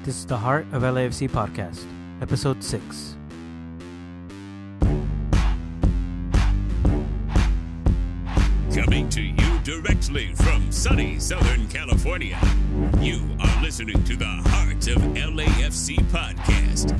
This is the Heart of LAFC podcast, episode 6. Coming to you directly from sunny Southern California, you are listening to the Heart of LAFC podcast.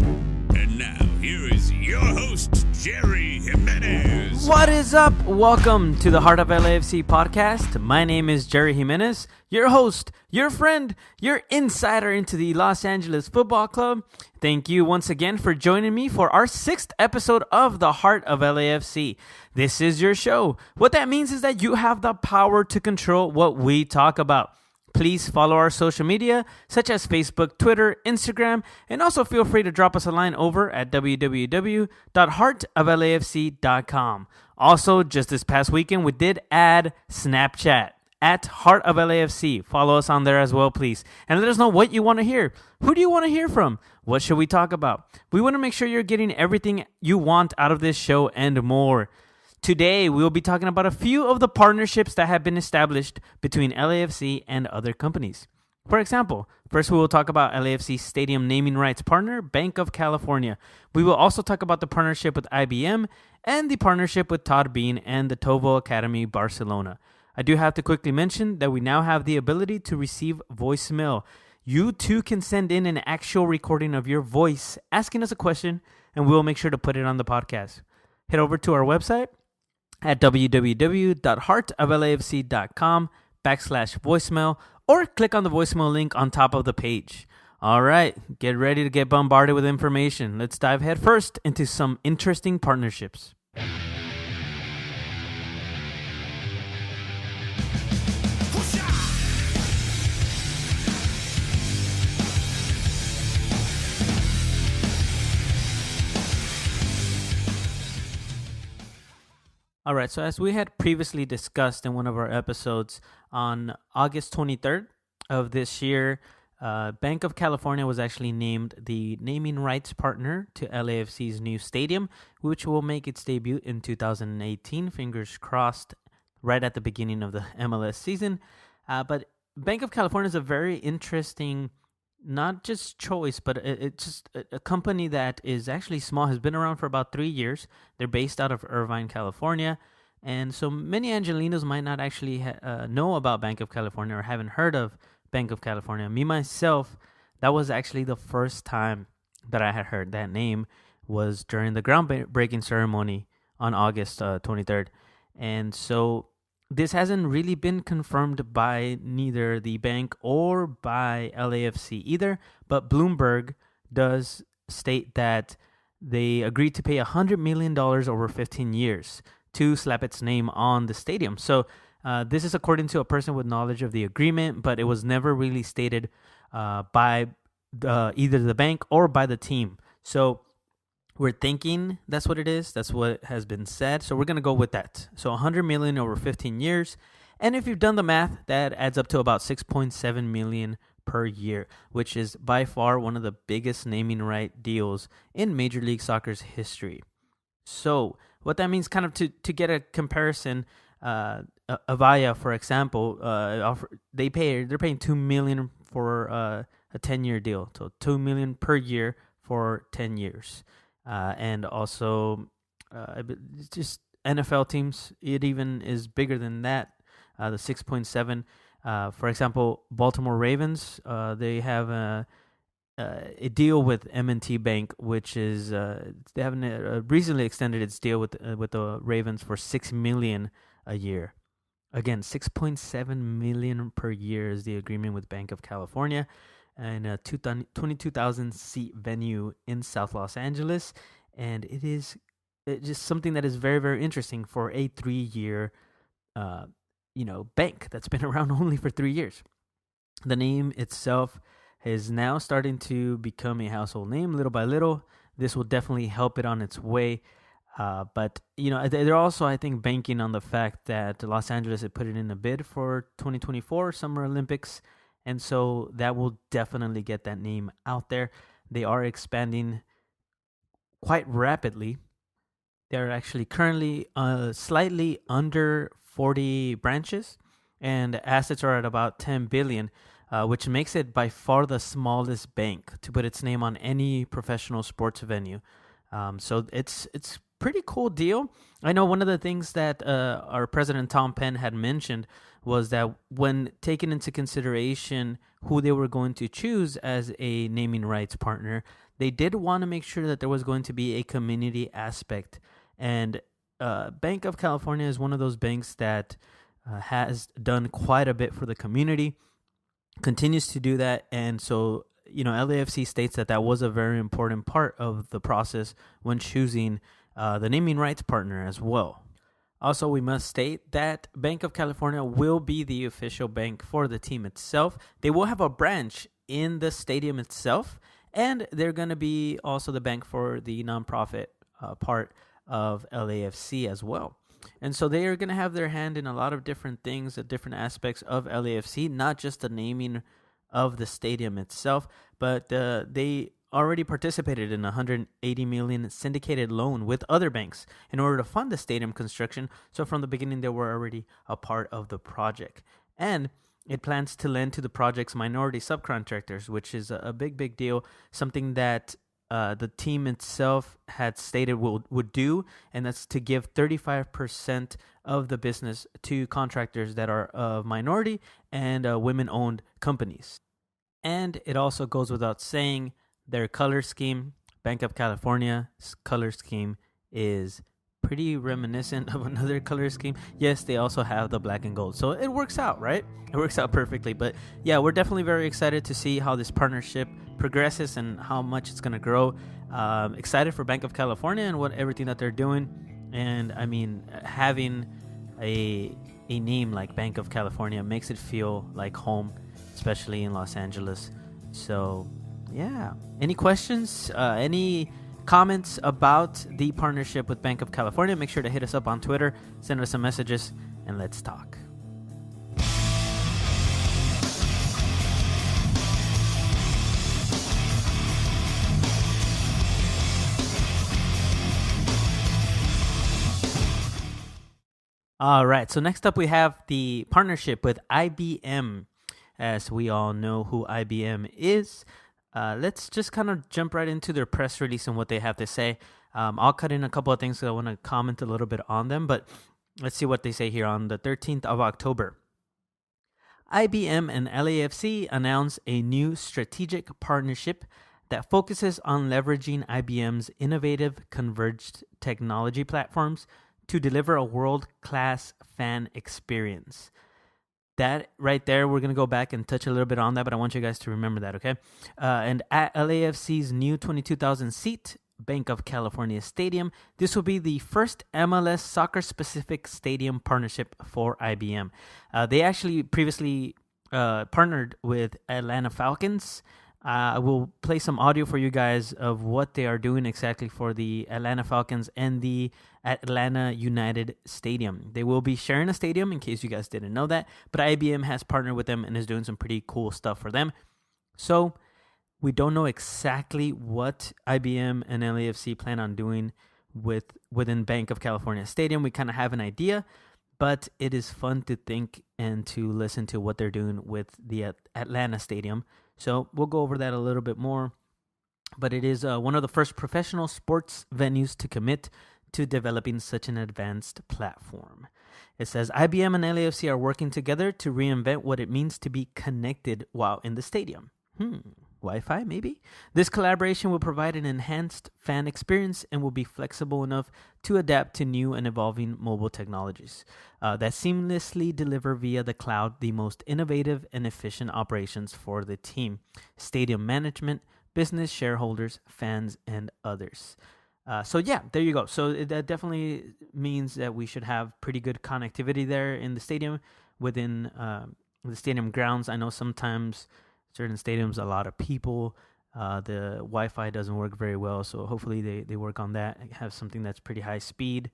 And now, here is your host, Jerry Jimenez. What is up? Welcome to the Heart of LAFC podcast. My name is Jerry Jimenez, your host, your friend, your insider into the Los Angeles Football Club. Thank you once again for joining me for our 6th episode of the Heart of LAFC. This is your show. What that means is that you have the power to control what we talk about. Please follow our social media, such as Facebook, Twitter, Instagram, and also feel free to drop us a line over at www.heartoflafc.com. Also, just this past weekend, we did add Snapchat at Heart of LAFC. Follow us on there as well, please. And let us know what you want to hear. Who do you want to hear from? What should we talk about? We want to make sure you're getting everything you want out of this show and more. Today, we will be talking about a few of the partnerships that have been established between LAFC and other companies. For example, first we will talk about LAFC's stadium naming rights partner, Banc of California. We will also talk about the partnership with IBM and the partnership with TODD, BEANE, and the Tovo Academy, Barcelona. I do have to quickly mention that we now have the ability to receive voicemail. You too can send in an actual recording of your voice asking us a question, and we will make sure to put it on the podcast. Head over to our website at www.heartoflafc.com/voicemail or click on the voicemail link on top of the page. All right, get ready to get bombarded with information. Let's dive head first into some interesting partnerships. All right, so as we had previously discussed in one of our episodes, on August 23rd of this year, Banc of California was actually named the naming rights partner to LAFC's new stadium, which will make its debut in 2018, fingers crossed, right at the beginning of the MLS season. But Banc of California is a very interesting, not just choice, but it's just a company that is actually small, has been around for about 3 years. They're based out of Irvine, California. And so many Angelinos might not actually know about Banc of California or haven't heard of Banc of California. Me, myself, that was actually the first time that I had heard that name was during the groundbreaking ceremony on August 23rd. And so this hasn't really been confirmed by neither the bank or by LAFC either, but Bloomberg does state that they agreed to pay $100 million over 15 years to slap its name on the stadium. So this is according to a person with knowledge of the agreement, but it was never really stated by either the bank or by the team. So we're thinking that's what it is. That's what has been said. So we're going to go with that. So $100 million over 15 years. And if you've done the math, that adds up to about $6.7 million per year, which is by far one of the biggest naming right deals in Major League Soccer's history. So what that means, kind of to get a comparison, Avaya, for example, they're paying $2 million for a 10-year deal. So $2 million per year for 10 years. And also, just NFL teams, it even is bigger than that, the 6.7. For example, Baltimore Ravens, they have a deal with M&T Bank, which is they haven't recently extended its deal with the Ravens for $6 million a year. Again, $6.7 million per year is the agreement with Banc of California, and a 22,000 seat venue in South Los Angeles. And it is just something that is very, very interesting for a 3-year, bank that's been around only for 3 years. The name itself is now starting to become a household name little by little. This will definitely help it on its way. But they're also, I think, banking on the fact that Los Angeles had put it in a bid for 2024 Summer Olympics. And so that will definitely get that name out there. They are expanding quite rapidly. They're actually currently slightly under 40 branches, and assets are at about $10 billion. which makes it by far the smallest bank to put its name on any professional sports venue. So it's pretty cool deal. I know one of the things that our president Tom Penn had mentioned was that when taking into consideration who they were going to choose as a naming rights partner, they did want to make sure that there was going to be a community aspect. And Banc of California is one of those banks that has done quite a bit for the community, continues to do that. And so, LAFC states that was a very important part of the process when choosing the naming rights partner as well. Also, we must state that Banc of California will be the official bank for the team itself. They will have a branch in the stadium itself, and they're going to be also the bank for the nonprofit part of LAFC as well. And so they are going to have their hand in a lot of different things, different aspects of LAFC, not just the naming of the stadium itself, but they already participated in a $180 million syndicated loan with other banks in order to fund the stadium construction. So from the beginning, they were already a part of the project. And it plans to lend to the project's minority subcontractors, which is a big deal, something that the team itself had stated would do, and that's to give 35% of the business to contractors that are of minority and women-owned companies. And it also goes without saying, their color scheme, Banc of California's color scheme, is pretty reminiscent of another color scheme. Yes, they also have the black and gold. So it works out, right? It works out perfectly. But yeah, we're definitely very excited to see how this partnership progresses and how much it's going to grow. Excited for Banc of California and everything that they're doing. And I mean, having a name like Banc of California makes it feel like home, especially in Los Angeles. So yeah. Any questions? Any comments about the partnership with Banc of California? Make sure to hit us up on Twitter, send us some messages, and let's talk. All right, so next up we have the partnership with IBM. As we all know who IBM is, let's just kind of jump right into their press release and what they have to say. I'll cut in a couple of things because I want to comment a little bit on them, but let's see what they say here on the 13th of October. IBM and LAFC announced a new strategic partnership that focuses on leveraging IBM's innovative converged technology platforms to deliver a world-class fan experience. That right there, we're going to go back and touch a little bit on that, but I want you guys to remember that, okay? And at LAFC's new 22,000-seat Banc of California Stadium, this will be the first MLS soccer-specific stadium partnership for IBM. They actually previously partnered with Atlanta Falcons. I will play some audio for you guys of what they are doing exactly for the Atlanta Falcons and the Atlanta United Stadium. They will be sharing a stadium, in case you guys didn't know that, but IBM has partnered with them and is doing some pretty cool stuff for them. So we don't know exactly what IBM and LAFC plan on doing within Banc of California Stadium. We kind of have an idea, but it is fun to think and to listen to what they're doing with the Atlanta Stadium. So we'll go over that a little bit more. But it is one of the first professional sports venues to commit to developing such an advanced platform. It says IBM and LAFC are working together to reinvent what it means to be connected while in the stadium. Wi-Fi, maybe? This collaboration will provide an enhanced fan experience and will be flexible enough to adapt to new and evolving mobile technologies that seamlessly deliver via the cloud the most innovative and efficient operations for the team, stadium management, business, shareholders, fans, and others. So yeah, there you go. So that definitely means that we should have pretty good connectivity there in the stadium, within the stadium grounds. I know sometimes certain stadiums, a lot of people, the Wi-Fi doesn't work very well. So hopefully they work on that, have something that's pretty high speed.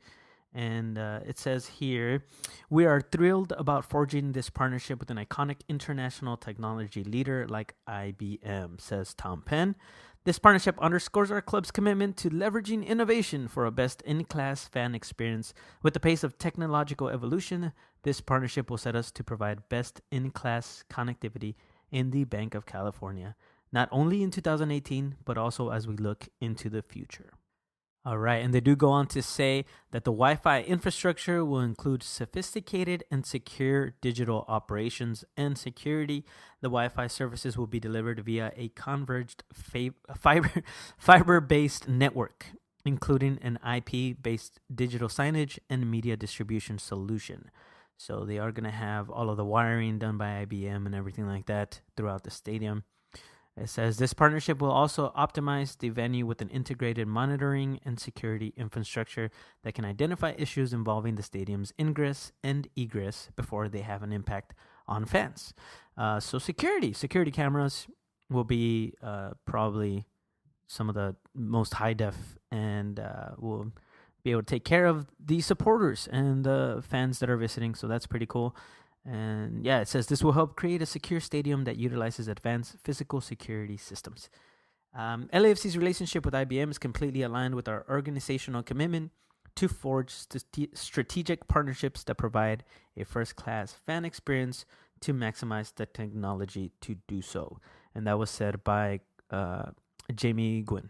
And it says here, we are thrilled about forging this partnership with an iconic international technology leader like IBM, says Tom Penn. This partnership underscores our club's commitment to leveraging innovation for a best-in-class fan experience. With the pace of technological evolution, this partnership will set us to provide best-in-class connectivity in the Banc of California, not only in 2018, but also as we look into the future. All right, and they do go on to say that the Wi-Fi infrastructure will include sophisticated and secure digital operations and security. The Wi-Fi services will be delivered via a converged fiber-based network, including an IP-based digital signage and media distribution solution. So they are going to have all of the wiring done by IBM and everything like that throughout the stadium. It says this partnership will also optimize the venue with an integrated monitoring and security infrastructure that can identify issues involving the stadium's ingress and egress before they have an impact on fans. So security cameras will be probably some of the most high def and will be able to take care of the supporters and the fans that are visiting. So that's pretty cool. And yeah, it says this will help create a secure stadium that utilizes advanced physical security systems. LAFC's relationship with IBM is completely aligned with our organizational commitment to forge strategic partnerships that provide a first-class fan experience to maximize the technology to do so. And that was said by Jamie Gwynn.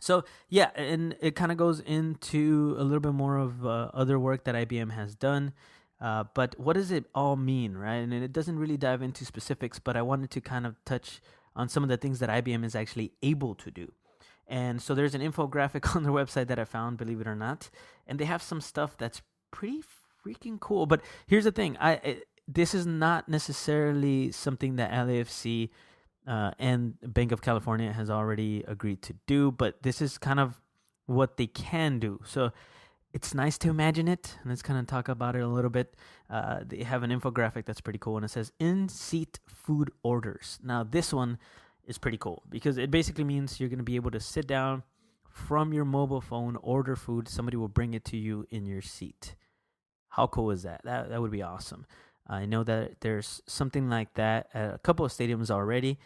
So yeah, and it kind of goes into a little bit more of other work that IBM has done. But what does it all mean, right? And it doesn't really dive into specifics, but I wanted to kind of touch on some of the things that IBM is actually able to do. And so there's an infographic on their website that I found, believe it or not, and they have some stuff that's pretty freaking cool. But here's the thing. This is not necessarily something that LAFC and Banc of California has already agreed to do, but this is kind of what they can do. So it's nice to imagine it, and let's kind of talk about it a little bit. They have an infographic that's pretty cool, and it says in-seat food orders. Now, this one is pretty cool because it basically means you're going to be able to sit down from your mobile phone, order food. Somebody will bring it to you in your seat. How cool is that? That would be awesome. I know that there's something like that at a couple of stadiums already,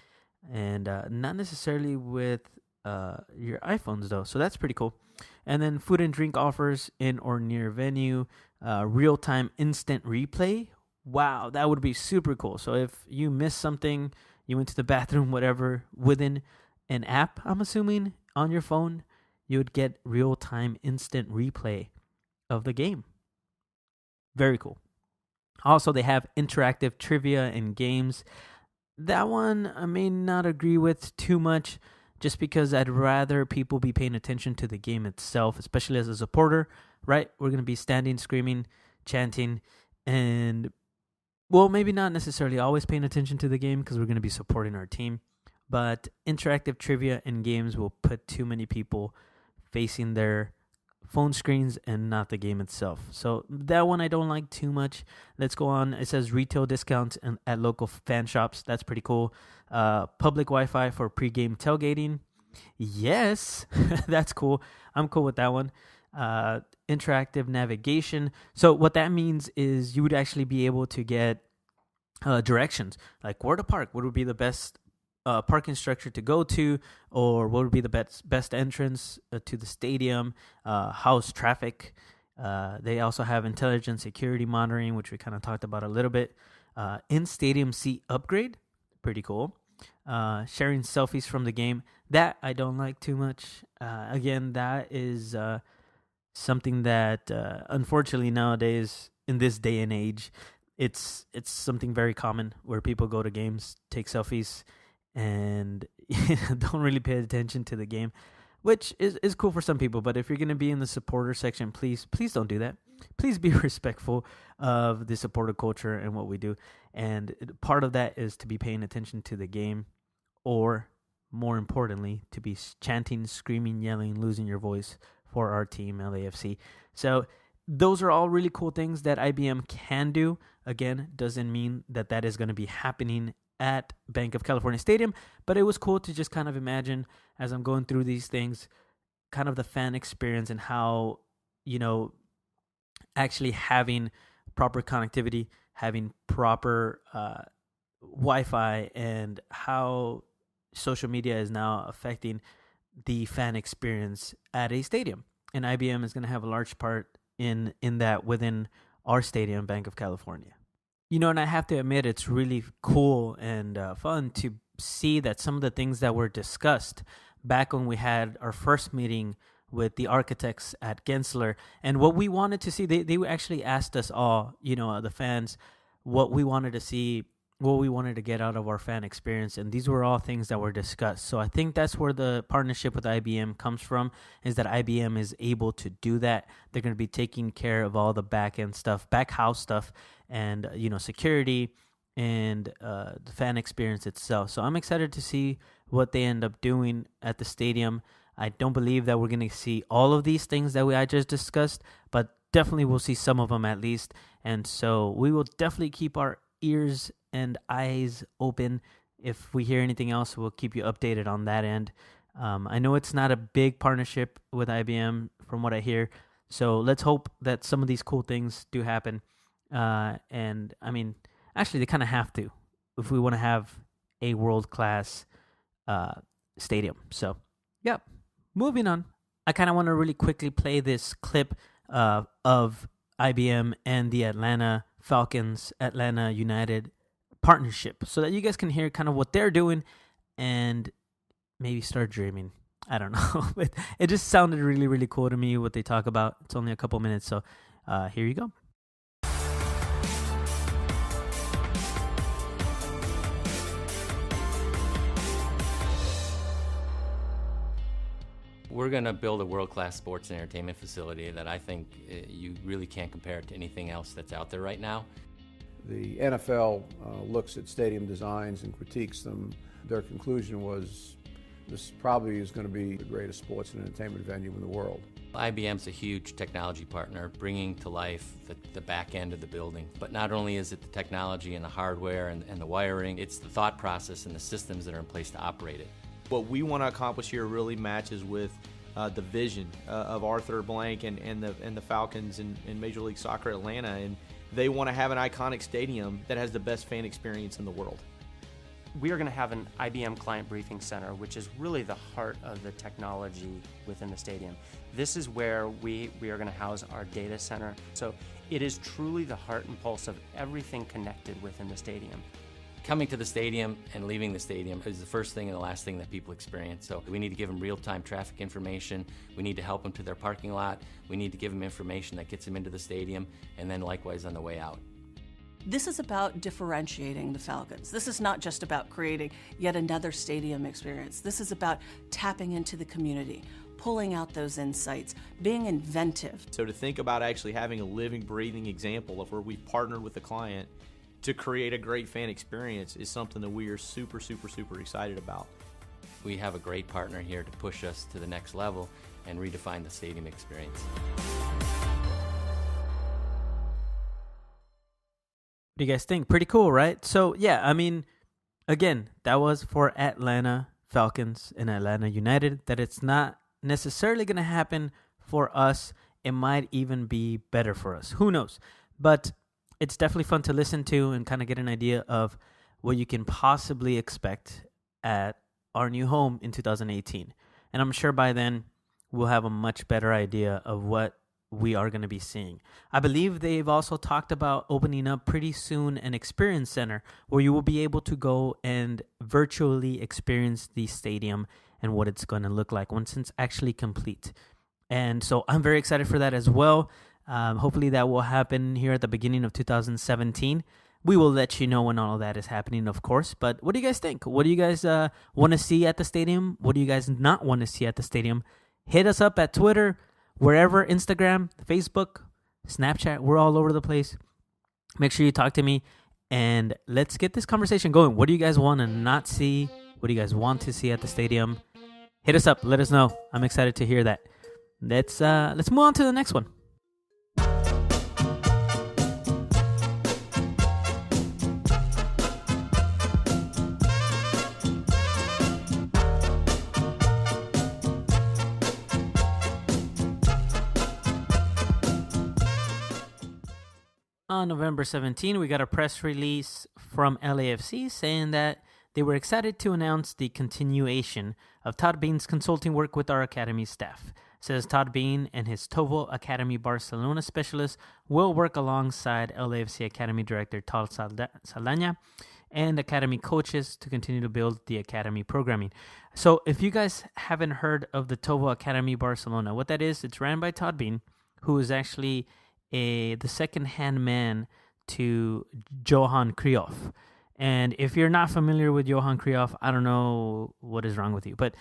and not necessarily with your iPhones, though. So that's pretty cool. And then food and drink offers in or near venue, real-time instant replay. Wow, that would be super cool. So if you missed something, you went to the bathroom, whatever, within an app, I'm assuming, on your phone, you would get real-time instant replay of the game. Very cool. Also, they have interactive trivia and games. That one I may not agree with too much, just because I'd rather people be paying attention to the game itself, especially as a supporter, right? We're going to be standing, screaming, chanting, and, well, maybe not necessarily always paying attention to the game because we're going to be supporting our team. But interactive trivia and games will put too many people facing their phone screens and not the game itself. So that one I don't like too much. Let's go on. It says retail discounts at local fan shops. That's pretty cool. Public Wi-Fi for pregame tailgating. Yes, that's cool. I'm cool with that one. Interactive navigation. So what that means is you would actually be able to get directions, like where to park, what would be the best parking structure to go to, or what would be the best entrance to the stadium, how's traffic. They also have intelligent security monitoring, which we kind of talked about a little bit. In-stadium seat upgrade, pretty cool. Sharing selfies from the game, that I don't like too much. Again, that is something that unfortunately nowadays, in this day and age, it's something very common where people go to games, take selfies, and don't really pay attention to the game, which is cool for some people. But if you're going to be in the supporter section, please don't do that. Please be respectful of the supporter culture and what we do. And part of that is to be paying attention to the game, or more importantly, to be chanting, screaming, yelling, losing your voice for our team, LAFC. So those are all really cool things that IBM can do. Again, doesn't mean that is going to be happening at Banc of California Stadium, but it was cool to just kind of imagine, as I'm going through these things, kind of the fan experience and how, actually having proper connectivity, having proper Wi-Fi, and how social media is now affecting the fan experience at a stadium. And IBM is going to have a large part in that within our stadium, Banc of California. And I have to admit, it's really cool and fun to see that some of the things that were discussed back when we had our first meeting with the architects at Gensler, and what we wanted to see, they actually asked us all, the fans, what we wanted to see, what we wanted to get out of our fan experience, and these were all things that were discussed. So I think that's where the partnership with IBM comes from, is that IBM is able to do that. They're going to be taking care of all the back-end stuff, back-house stuff, and security and the fan experience itself. So I'm excited to see what they end up doing at the stadium. I don't believe that we're going to see all of these things that I just discussed, but definitely we'll see some of them at least. And so we will definitely keep our ears and eyes open. If we hear anything else, we'll keep you updated on that end. I know it's not a big partnership with IBM from what I hear, so let's hope that some of these cool things do happen. And I mean, actually, they kind of have to if we want to have a world-class stadium. So, yeah, moving on. I kind of want to really quickly play this clip of IBM and the Atlanta Falcons, Atlanta United partnership, so that you guys can hear kind of what they're doing and maybe start dreaming. I don't know, but it just sounded really, really cool to me what they talk about. It's only a couple minutes, so here you go. We're going to build a world-class sports and entertainment facility that I think you really can't compare it to anything else that's out there right now. The NFL looks at stadium designs and critiques them. Their conclusion was this probably is going to be the greatest sports and entertainment venue in the world. IBM's a huge technology partner, bringing to life the back end of the building. But not only is it the technology and the hardware and the wiring, it's the thought process and the systems that are in place to operate it. What we want to accomplish here really matches with the vision of Arthur Blank and the Falcons in Major League Soccer Atlanta, and they want to have an iconic stadium that has the best fan experience in the world. We are going to have an IBM Client Briefing Center, which is really the heart of the technology within the stadium. This is where we are going to house our data center. So it is truly the heart and pulse of everything connected within the stadium. Coming to the stadium and leaving the stadium is the first thing and the last thing that people experience. So we need to give them real-time traffic information. We need to help them to their parking lot. We need to give them information that gets them into the stadium, and then likewise on the way out. This is about differentiating the Falcons. This is not just about creating yet another stadium experience. This is about tapping into the community, pulling out those insights, being inventive. So to think about actually having a living, breathing example of where we've partnered with the client to create a great fan experience is something that we are super, super, super excited about. We have a great partner here to push us to the next level and redefine the stadium experience. What do you guys think? Pretty cool, right? So, yeah, I mean, again, that was for Atlanta Falcons and Atlanta United. That it's not necessarily going to happen for us. It might even be better for us. Who knows? But it's definitely fun to listen to and kind of get an idea of what you can possibly expect at our new home in 2018. And I'm sure by then we'll have a much better idea of what we are going to be seeing. I believe they've also talked about opening up pretty soon an experience center where you will be able to go and virtually experience the stadium and what it's going to look like once it's actually complete. And so I'm very excited for that as well. Hopefully that will happen here at the beginning of 2017. We will let you know when all of that is happening, of course. But what do you guys think? What do you guys want to see at the stadium? What do you guys not want to see at the stadium? Hit us up at Twitter, wherever, Instagram, Facebook, Snapchat. We're all over the place. Make sure you talk to me, and let's get this conversation going. What do you guys want to not see? What do you guys want to see at the stadium? Hit us up. Let us know. I'm excited to hear that. Let's move on to the next one. On November 17, we got a press release from LAFC saying that they were excited to announce the continuation of Todd Beane's consulting work with our academy staff. says Todd BEANE and his Tovo Academy Barcelona specialist will work alongside LAFC Academy Director Tal Saldaña and Academy coaches to continue to build the Academy programming. So if you guys haven't heard of the Tovo Academy Barcelona, what that is, it's ran by Todd BEANE, who is actually the second-hand man to Johan Cruyff. And if you're not familiar with Johan Cruyff, I don't know what is wrong with you. But,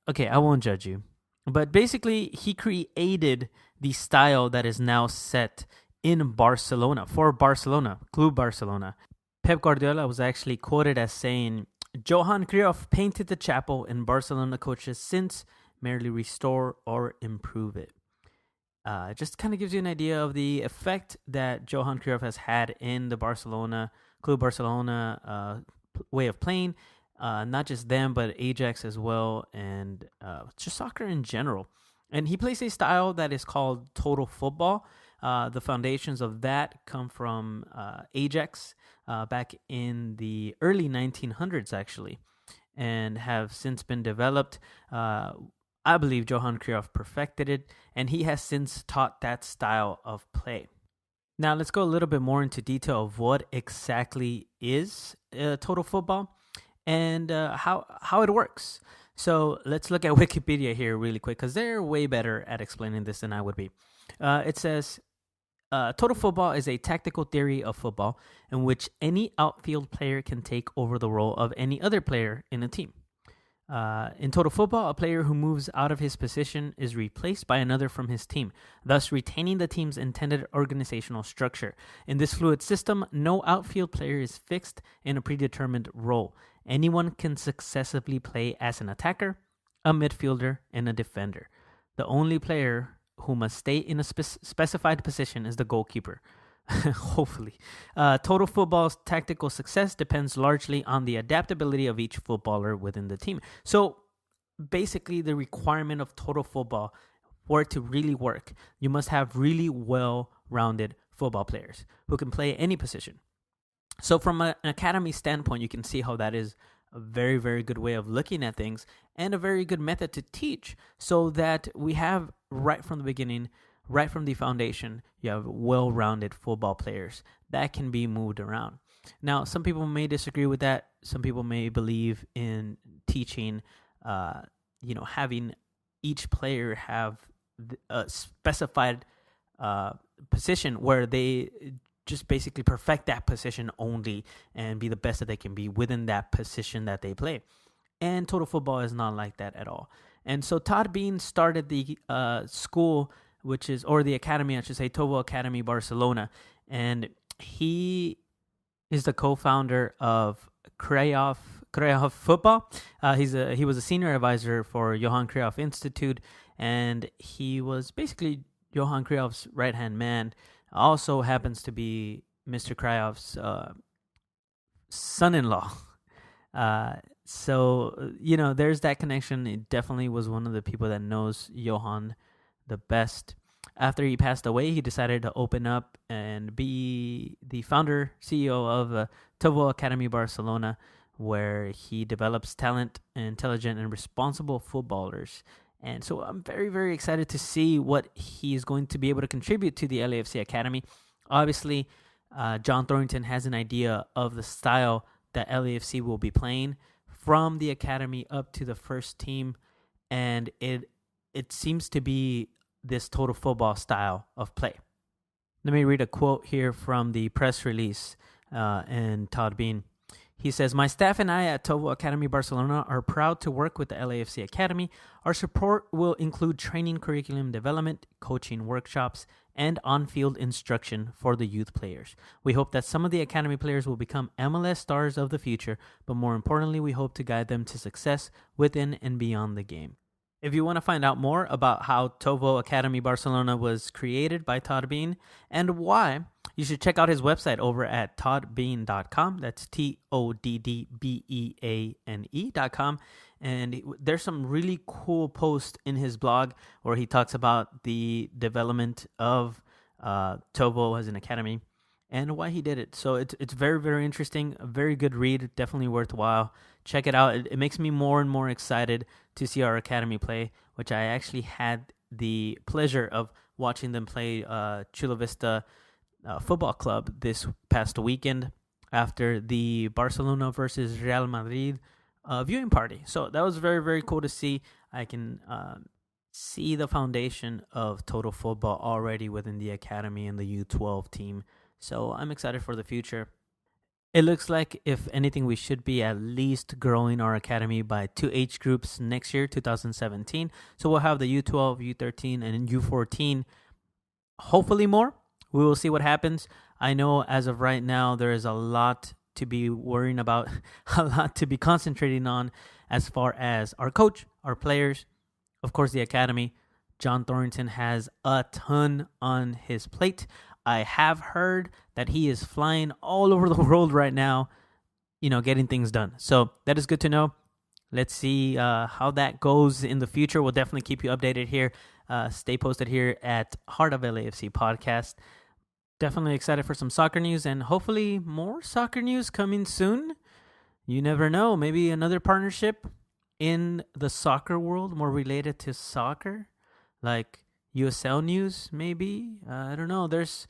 okay, I won't judge you. But basically, he created the style that is now set in Barcelona, for Barcelona, Club Barcelona. Pep Guardiola was actually quoted as saying, Johan Cruyff painted the chapel and Barcelona coaches since merely restore or improve it. It just kind of gives you an idea of the effect that Johan Cruyff has had in the Club Barcelona way of playing. Not just them, but Ajax as well, and just soccer in general. And he plays a style that is called total football. The foundations of that come from Ajax back in the early 1900s, actually, and have since been developed. I believe Johan Cruyff perfected it, and he has since taught that style of play. Now, let's go a little bit more into detail of what exactly is total football and how it works. So let's look at Wikipedia here really quick, because they're way better at explaining this than I would be. It says, total football is a tactical theory of football in which any outfield player can take over the role of any other player in a team. In total football, a player who moves out of his position is replaced by another from his team, thus retaining the team's intended organizational structure. In this fluid system, no outfield player is fixed in a predetermined role. Anyone can successively play as an attacker, a midfielder, and a defender. The only player who must stay in a specified position is the goalkeeper. Hopefully. Total football's tactical success depends largely on the adaptability of each footballer within the team. So basically, the requirement of total football, for it to really work, you must have really well-rounded football players who can play any position. So from an academy standpoint, you can see how that is a very, very good way of looking at things and a very good method to teach, so that we have right from the beginning, right from the foundation, you have well-rounded football players that can be moved around. Now, some people may disagree with that. Some people may believe in teaching, having each player have a specified position where they just basically perfect that position only and be the best that they can be within that position that they play. And total football is not like that at all. And so Todd BEANE started the school, the academy, I should say, Tovo Academy Barcelona. And he is the co-founder of Cruyff Football. He was a senior advisor for Johan Cruyff Institute, and he was basically Johan Cruyff's right-hand man. Also happens to be Mr. Cruyff's son-in-law. So, there's that connection. It definitely was one of the people that knows Johan the best. After he passed away, he decided to open up and be the founder, CEO of Tovo Academy Barcelona, where he develops talent, intelligent, and responsible footballers. And so I'm very, very excited to see what he's going to be able to contribute to the LAFC Academy. Obviously, John Thornton has an idea of the style that LAFC will be playing from the academy up to the first team, and it seems to be this total football style of play. Let me read a quote here from the press release and Todd BEANE. He says, "My staff and I at Tovo Academy Barcelona are proud to work with the LAFC Academy. Our support will include training curriculum development, coaching workshops, and on-field instruction for the youth players. We hope that some of the Academy players will become MLS stars of the future, but more importantly, we hope to guide them to success within and beyond the game." If you want to find out more about how Tovo Academy Barcelona was created by Todd BEANE and why, you should check out his website over at toddbeane.com. That's TODDBEANE.com. And there's some really cool posts in his blog where he talks about the development of Tovo as an academy and why he did it. So it's very, very interesting, a very good read, definitely worthwhile. Check it out. It makes me more and more excited to see our academy play. which I actually had the pleasure of watching them play Chula Vista Football Club this past weekend after the Barcelona versus Real Madrid viewing party. So that was very, very cool to see. I can see the foundation of total football already within the academy and the U12 team. So I'm excited for the future. It looks like, if anything, we should be at least growing our academy by 2 age groups next year, 2017. So we'll have the U12, U13, and U14. Hopefully more. We will see what happens. I know as of right now, there is a lot to be worrying about, a lot to be concentrating on as far as our coach, our players, of course, the academy. John Thornton has a ton on his plate. I have heard that he is flying all over the world right now, getting things done. So that is good to know. Let's see how that goes in the future. We'll definitely keep you updated here. Stay posted here at Heart of LAFC podcast. Definitely excited for some soccer news and hopefully more soccer news coming soon. You never know. Maybe another partnership in the soccer world more related to soccer, like USL news, maybe. I don't know. There's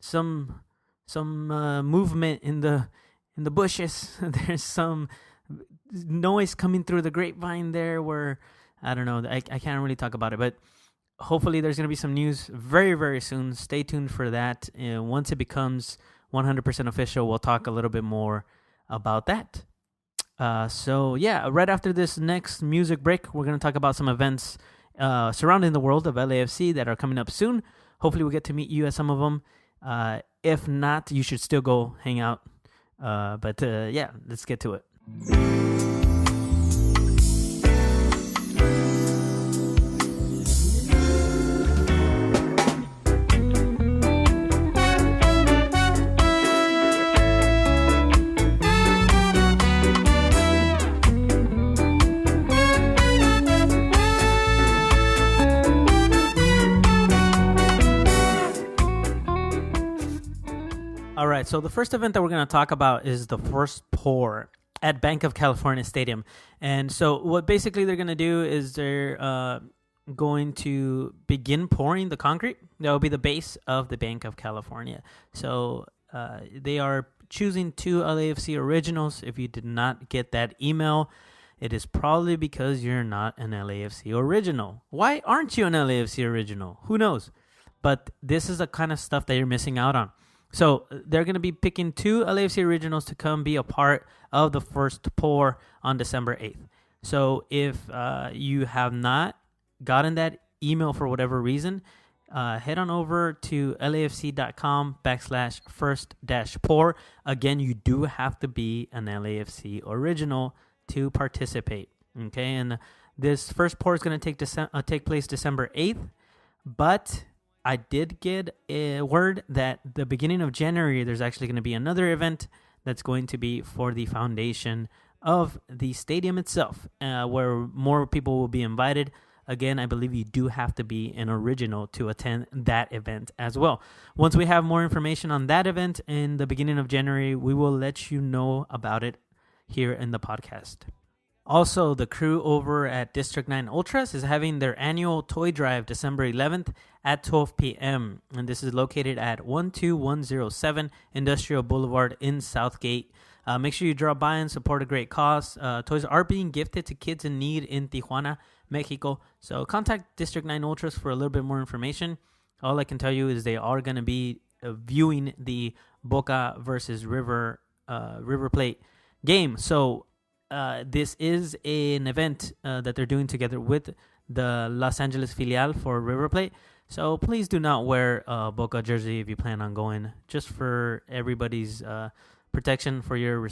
some movement in the bushes. There's some noise coming through the grapevine there where, I don't know. I can't really talk about it, but hopefully there's going to be some news very, very soon. Stay tuned for that. Once it becomes 100% official, we'll talk a little bit more about that. So yeah, right after this next music break, we're going to talk about some events surrounding the world of LAFC that are coming up soon. Hopefully we'll get to meet you at some of them. If not, you should still go hang out. But yeah, let's get to it. All right, so the first event that we're going to talk about is the first pour at Banc of California Stadium. And so what basically they're going to do is they're going to begin pouring the concrete. That will be the base of the Banc of California. So they are choosing 2 LAFC originals. If you did not get that email, it is probably because you're not an LAFC original. Why aren't you an LAFC original? Who knows? But this is the kind of stuff that you're missing out on. So they're going to be picking 2 LAFC originals to come be a part of the first pour on December 8th. So if you have not gotten that email for whatever reason, head on over to lafc.com/first-pour. Again, you do have to be an LAFC original to participate. Okay, and this first pour is going to take place December 8th, but I did get a word that the beginning of January, there's actually going to be another event that's going to be for the foundation of the stadium itself, where more people will be invited. Again, I believe you do have to be an original to attend that event as well. Once we have more information on that event in the beginning of January, we will let you know about it here in the podcast. Also, the crew over at District 9 Ultras is having their annual toy drive December 11th at 12 p.m. And this is located at 12107 Industrial Boulevard in Southgate. Make sure you drop by and support a great cause. Toys are being gifted to kids in need in Tijuana, Mexico. So contact District 9 Ultras for a little bit more information. All I can tell you is they are going to be viewing the Boca versus River Plate game. So this is an event that they're doing together with the Los Angeles filial for River Plate. So please do not wear a Boca jersey if you plan on going, just for everybody's protection, for your,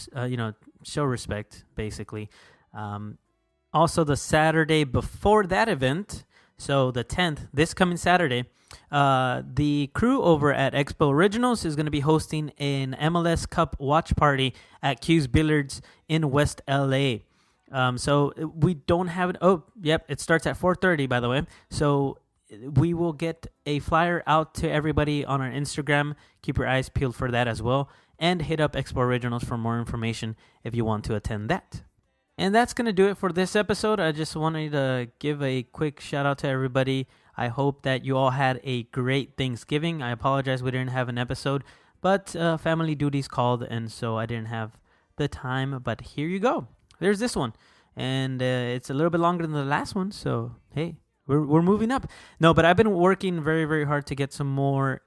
show respect, basically. Also, the Saturday before that event, so the 10th, this coming Saturday, the crew over at Expo Originals is going to be hosting an MLS Cup watch party at Q's Billiards in West LA. So we don't have it. Oh, yep. It starts at 4:30, by the way. So we will get a flyer out to everybody on our Instagram. Keep your eyes peeled for that as well. And hit up Expo Originals for more information if you want to attend that. And that's going to do it for this episode. I just wanted to give a quick shout out to everybody. I hope that you all had a great Thanksgiving. I apologize we didn't have an episode, but family duties called, and so I didn't have the time. But here you go. There's this one. And it's a little bit longer than the last one, so hey, we're moving up. No, but I've been working very, very hard to get some more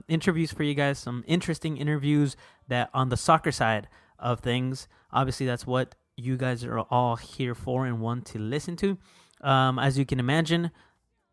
interviews for you guys, some interesting interviews that on the soccer side of things. Obviously, that's what you guys are all here for and want to listen to. As you can imagine,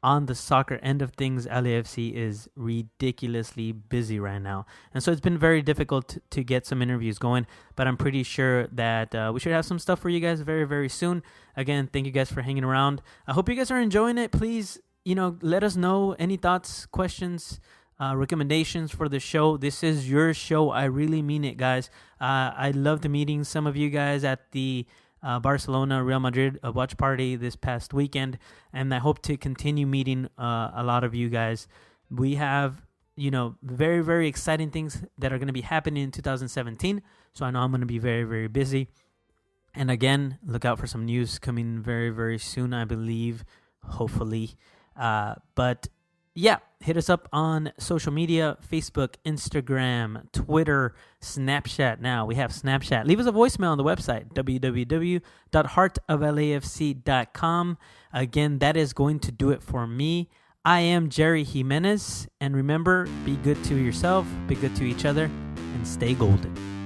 on the soccer end of things, LAFC is ridiculously busy right now. And so it's been very difficult to get some interviews going, but I'm pretty sure that we should have some stuff for you guys very, very soon. Again, thank you guys for hanging around. I hope you guys are enjoying it. Please, let us know any thoughts, questions, recommendations for the show. This is your show. I really mean it, guys. I loved meeting some of you guys at the Barcelona Real Madrid watch party this past weekend, and I hope to continue meeting a lot of you guys. We have very, very exciting things that are going to be happening in 2017, so I know I'm going to be very, very busy. And again, look out for some news coming very, very soon, I believe, hopefully. But yeah, hit us up on social media, Facebook, Instagram, Twitter, Snapchat. Now we have Snapchat. Leave us a voicemail on the website, www.heartoflafc.com. Again, that is going to do it for me. I am Jerry Jimenez. And remember, be good to yourself, be good to each other, and stay golden.